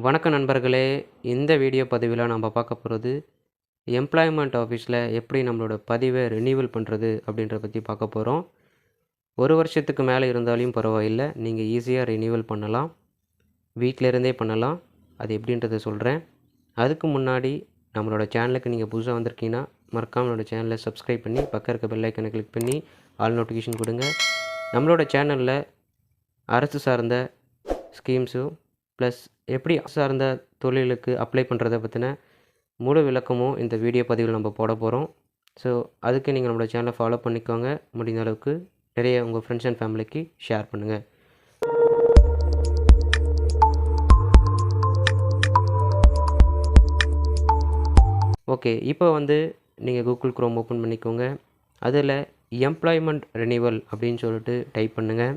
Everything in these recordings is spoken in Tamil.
வணக்கம் நண்பர்களே. இந்த வீடியோ பதிவில் நம்ம பார்க்க போகிறது எம்ப்ளாய்மெண்ட் ஆஃபீஸில் எப்படி நம்மளோட பதிவை ரினியூவல் பண்ணுறது அப்படின்றத பற்றி பார்க்க போகிறோம். ஒரு வருஷத்துக்கு மேலே இருந்தாலும் பரவாயில்லை, நீங்கள் ஈஸியாக ரினியூவல் பண்ணலாம், வீட்டிலேருந்தே பண்ணலாம். அது எப்படின்றத சொல்கிறேன். அதுக்கு முன்னாடி நம்மளோட சேனலுக்கு நீங்கள் புதுசாக வந்திருக்கீங்கன்னா மறக்காமல் நம்மளோட சேனலை சப்ஸ்கிரைப் பண்ணி பக்கம் இருக்க பெல் ஐக்கனை கிளிக் பண்ணி ஆல் நோட்டிஃபிகேஷன் கொடுங்க. நம்மளோட சேனலில் அரசு சார்ந்த ஸ்கீம்ஸும் ப்ளஸ் எப்படி சார்ந்த தொழிலுக்கு அப்ளை பண்ணுறதை பற்றின முழு விளக்கமும் இந்த வீடியோ பதிவில் நம்ம போட போகிறோம். ஸோ அதுக்கு நீங்கள் நம்மளோட சேனலை ஃபாலோ பண்ணிக்கோங்க. முடிந்த அளவுக்கு நிறைய உங்கள் ஃப்ரெண்ட்ஸ் அண்ட் ஃபேமிலிக்கு ஷேர் பண்ணுங்கள். ஓகே, இப்போ நீங்கள் கூகுள் குரோம் ஓப்பன் பண்ணிக்கோங்க. அதில் எம்ப்ளாய்மெண்ட் ரினியூவல் அப்படின்னு சொல்லிட்டு டைப் பண்ணுங்கள்.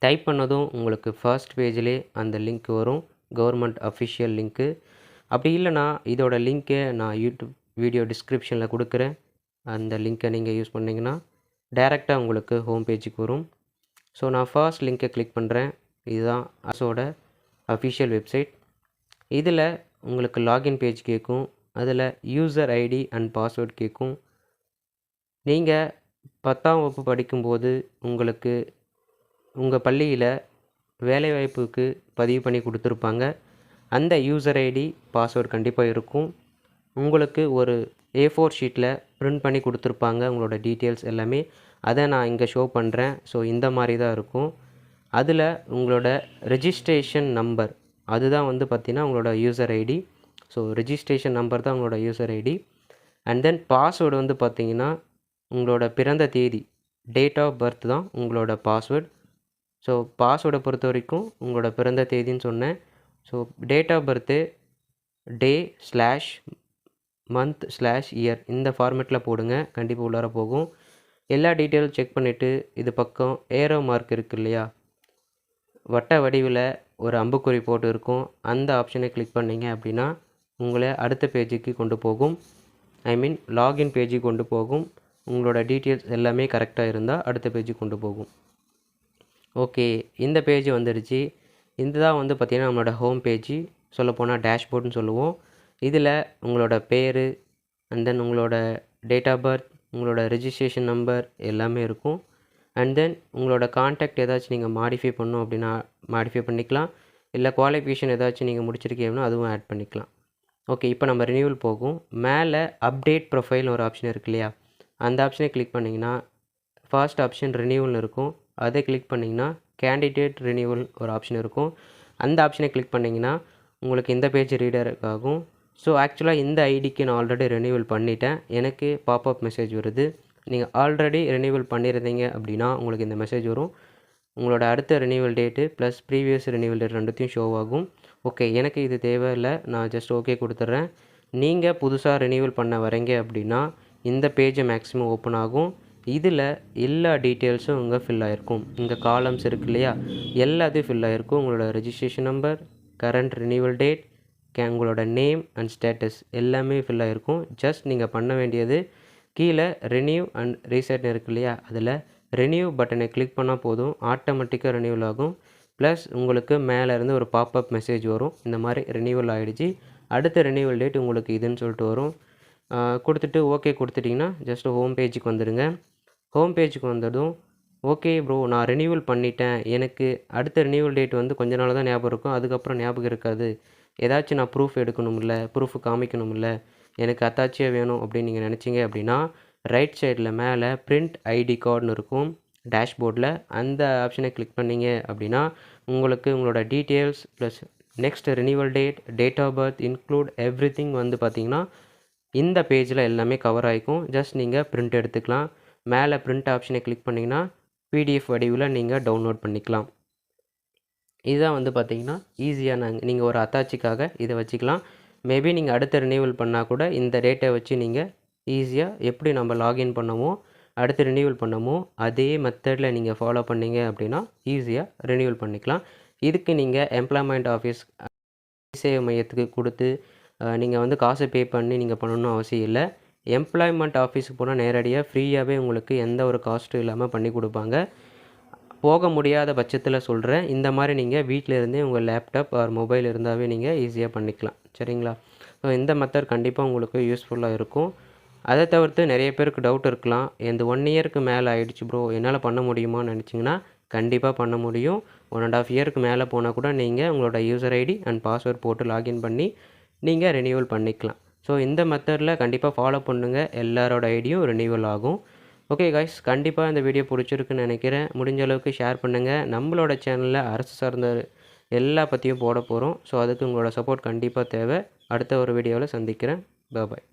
டைப் பண்ணதும் உங்களுக்கு ஃபர்ஸ்ட் பேஜ்லேயே அந்த லிங்க் வரும், கவர்மெண்ட் அஃபிஷியல் லிங்க்கு. அப்படி இல்லைனா இதோட லிங்க்கை நான் யூடியூப் வீடியோ டிஸ்கிரிப்ஷனில் கொடுக்குறேன். அந்த லிங்க்கை நீங்கள் யூஸ் பண்ணிங்கன்னா டைரெக்டாக உங்களுக்கு ஹோம் பேஜுக்கு வரும். ஸோ நான் ஃபர்ஸ்ட் லிங்க்கை கிளிக் பண்ணுறேன். இதுதான் அரசோட அஃபிஷியல் வெப்சைட். இதில் உங்களுக்கு லாகின் பேஜ் கேட்கும். அதில் யூசர் ஐடி அண்ட் பாஸ்வேர்ட் கேட்கும். நீங்கள் 10ஆம் வகுப்பு படிக்கும்போது உங்களுக்கு உங்கள் பள்ளியில் வேலைவாய்ப்புக்கு பதிவு பண்ணி கொடுத்துருப்பாங்க. அந்த யூசர் ஐடி பாஸ்வேர்டு கண்டிப்பாக இருக்கும். உங்களுக்கு ஒரு A4 ஷீட்டில் பிரிண்ட் பண்ணி கொடுத்துருப்பாங்க உங்களோட டீட்டெயில்ஸ் எல்லாமே. அதை நான் இங்கே ஷோ பண்ணுறேன். ஸோ இந்த மாதிரி தான் இருக்கும். அதில் உங்களோட ரெஜிஸ்ட்ரேஷன் நம்பர் அதுதான் பார்த்திங்கன்னா உங்களோட user ID. So registration number தான் உங்களோட user ID. And then password பார்த்திங்கன்னா உங்களோட பிறந்த தேதி, டேட் ஆஃப் பர்த் தான் உங்களோட பாஸ்வேர்டு. ஸோ பாஸ்வேர்டை பொறுத்த வரைக்கும் உங்களோட பிறந்த தேதின்னு சொன்னேன். So date of birth day/month/year இந்த ஃபார்மேட்டில் போடுங்க. கண்டிப்பாக உள்ளார போகும். எல்லா டீட்டெயிலும் செக் பண்ணிவிட்டு இது பக்கம் ஏரோ மார்க் இருக்குது இல்லையா, வட்ட வடிவில் ஒரு அம்புக்குறி போட்டு இருக்கும். அந்த ஆப்ஷனை கிளிக் பண்ணிங்க அப்படின்னா உங்களை அடுத்த பேஜுக்கு கொண்டு போகும். லாகின் பேஜுக்கு கொண்டு போகும். உங்களோட டீட்டெயில்ஸ் எல்லாமே கரெக்டாக இருந்தால் அடுத்த பேஜுக்கு கொண்டு போகும். ஓகே, இந்த பேஜ் வந்துடுச்சு. இதுதான் பார்த்திங்கன்னா நம்மளோட ஹோம் பேஜ். சொல்லப்போனால் டேஷ்போர்டுன்னு சொல்லுவோம். இதில் உங்களோட பேர் அண்ட் தென் உங்களோட டேட் ஆஃப் பர்த், உங்களோட ரெஜிஸ்ட்ரேஷன் நம்பர் எல்லாமே இருக்கும். அண்ட் தென் உங்களோட கான்டாக்ட் ஏதாச்சும் நீங்கள் மாடிஃபை பண்ணணும் அப்படின்னா மாடிஃபை பண்ணிக்கலாம். இல்லை குவாலிஃபிகேஷன் ஏதாச்சும் நீங்கள் முடிச்சிருக்கீங்கன்னா அதுவும் ஆட் பண்ணிக்கலாம். ஓகே, இப்போ நம்ம ரினியூவல் போகும். மேலே அப்டேட் ப்ரொஃபைல்னு ஒரு ஆப்ஷன் இருக்கு இல்லையா, அந்த ஆப்ஷனை கிளிக் பண்ணிங்கன்னா ஃபர்ஸ்ட் ஆப்ஷன் ரினியூவல்னு இருக்கும். அதை கிளிக் பண்ணிங்கன்னா கேண்டிடேட் ரினியூவல் ஒரு ஆப்ஷன் இருக்கும். அந்த ஆப்ஷனை கிளிக் பண்ணிங்கன்னா உங்களுக்கு இந்த பேஜ் ரீடர் ஆகும். ஸோ ஆக்சுவலாக இந்த ஐடிக்கு நான் ஆல்ரெடி ரினியூவல் பண்ணிட்டேன். எனக்கு பாப்அப் மெசேஜ் வருது. நீங்கள் ஆல்ரெடி ரினியூவல் பண்ணியிருந்தீங்க அப்படின்னா உங்களுக்கு இந்த மெசேஜ் வரும். உங்களோட அடுத்த renewal date plus previous renewal date ரெண்டுத்தையும் ஷோ ஆகும். ஓகே, எனக்கு இது தேவையில்லை, நான் ஜஸ்ட் ஓகே கொடுத்துட்றேன். நீங்கள் புதுசாக ரினியூவல் பண்ண வரீங்க அப்படின்னா இந்த பேஜை மேக்ஸிமம் ஓப்பன் ஆகும். இதில் எல்லா டீட்டெயில்ஸும் இங்கே ஃபில் ஆகிருக்கும். இங்கே காலம்ஸ் இருக்கு இல்லையா, எல்லாத்தையும் ஃபில் ஆகிருக்கும். உங்களோட registration number, current renewal date, உங்களோட நேம் அண்ட் ஸ்டேட்டஸ் எல்லாமே ஃபில் ஆகிருக்கும். ஜஸ்ட் நீங்கள் பண்ண வேண்டியது கீழே ரினியூ அண்ட் ரீசெட்னு இருக்கு இல்லையா, அதில் ரினியூ பட்டனை கிளிக் பண்ணால் போதும், ஆட்டோமேட்டிக்காக ரினியூவல் ஆகும். ப்ளஸ் உங்களுக்கு மேலேருந்து ஒரு பாப்அப் மெசேஜ் வரும், இந்த மாதிரி ரினியூவல் ஆகிடுச்சு, அடுத்த ரினியூவல் டேட் உங்களுக்கு இதுன்னு சொல்லிட்டு வரும். கொடுத்துட்டு ஓகே கொடுத்துட்டிங்கன்னா ஜஸ்ட் ஹோம் பேஜுக்கு வந்துடுங்க. ஹோம் பேஜுக்கு வந்ததும் ஓகே ப்ரோ, நான் ரினியூவல் பண்ணிட்டேன், எனக்கு அடுத்த ரினியூவல் டேட் கொஞ்ச நாள் தான் ஞாபகம் இருக்கும், அதுக்கப்புறம் ஞாபகம் இருக்காது, ஏதாச்சும் நான் ப்ரூஃப் எடுக்கணும்ல, ப்ரூஃப் காமிக்கணும்ல, எனக்கு அத்தாச்சியாக வேணும் அப்படின்னு நீங்கள் நினச்சிங்க அப்படின்னா ரைட் சைடில் மேலே பிரிண்ட் ஐடி கார்டுன்னு இருக்கும் டேஷ்போர்டில். அந்த ஆப்ஷனை கிளிக் பண்ணிங்க அப்படின்னா உங்களுக்கு உங்களோட details plus next renewal date, date of birth include everything பார்த்திங்கன்னா இந்த பேஜில் எல்லாமே கவர் ஆகிக்கும். ஜஸ்ட் நீங்கள் பிரிண்ட் எடுத்துக்கலாம். மேலே பிரிண்ட் ஆப்ஷனை கிளிக் பண்ணிங்கன்னா PDF வடிவில் நீங்கள் டவுன்லோட் பண்ணிக்கலாம். இதுதான் பார்த்திங்கன்னா ஈஸியாக நீங்கள் ஒரு அத்தாச்சிக்காக இதை வச்சுக்கலாம். மேபி நீங்கள் அடுத்த ரினியூவல் பண்ணால் கூட இந்த டேட்டை வச்சு நீங்கள் ஈஸியாக எப்படி நம்ம லாகின் பண்ணமோ அடுத்து ரினியூவல் பண்ணமோ அதே மெத்தடில் நீங்கள் ஃபாலோ பண்ணிங்க அப்படின்னா ஈஸியாக ரினியூவல் பண்ணிக்கலாம். இதுக்கு நீங்கள் எம்ப்ளாய்மெண்ட் ஆஃபீஸ் சேவை மையத்துக்கு கொடுத்து நீங்கள் காசை பே பண்ணி நீங்கள் பண்ணணும்னு அவசியம் இல்லை. எம்ப்ளாய்மெண்ட் ஆஃபீஸுக்கு போனால் நேரடியாக ஃப்ரீயாகவே உங்களுக்கு எந்த ஒரு காஸ்ட்டும் இல்லாமல் பண்ணி கொடுப்பாங்க. போக முடியாத பட்சத்தில் சொல்கிறேன். இந்த மாதிரி நீங்கள் வீட்டில் இருந்தே உங்கள் லேப்டாப் ஆர் மொபைல் இருந்தாவே நீங்கள் ஈஸியாக பண்ணிக்கலாம். சரிங்களா? ஸோ இந்த மெத்தட் கண்டிப்பாக உங்களுக்கு யூஸ்ஃபுல்லாக இருக்கும். அதை தவிர்த்து நிறைய பேருக்கு டவுட் இருக்கலாம். இந்த 1 இயருக்கு மேலே ஆயிடுச்சு ப்ரோ, என்னால் பண்ண முடியுமான்னு நினச்சிங்கன்னா கண்டிப்பாக பண்ண முடியும். 1.5 இயருக்கு மேலே போனால் கூட நீங்கள் உங்களோட யூசர் ஐடி அண்ட் பாஸ்வேர்ட் போட்டு லாகின் பண்ணி நீங்கள் ரினியூவல் பண்ணிக்கலாம். ஸோ இந்த மெத்தடில் கண்டிப்பாக ஃபாலோ பண்ணுங்கள். எல்லாரோட ஐடியும் ரினியூவல் ஆகும். ஓகே காய்ஸ், கண்டிப்பாக இந்த வீடியோ பிடிச்சிருக்குன்னு நினைக்கிறேன். முடிஞ்ச அளவுக்கு ஷேர் பண்ணுங்கள். நம்மளோட சேனலில் அரசு சார்ந்த எல்லா பற்றியும் போட போகிறோம். ஸோ அதுக்கு உங்களோட சப்போர்ட் கண்டிப்பாக தேவை. அடுத்த ஒரு வீடியோவில் சந்திக்கிறேன். பாய்.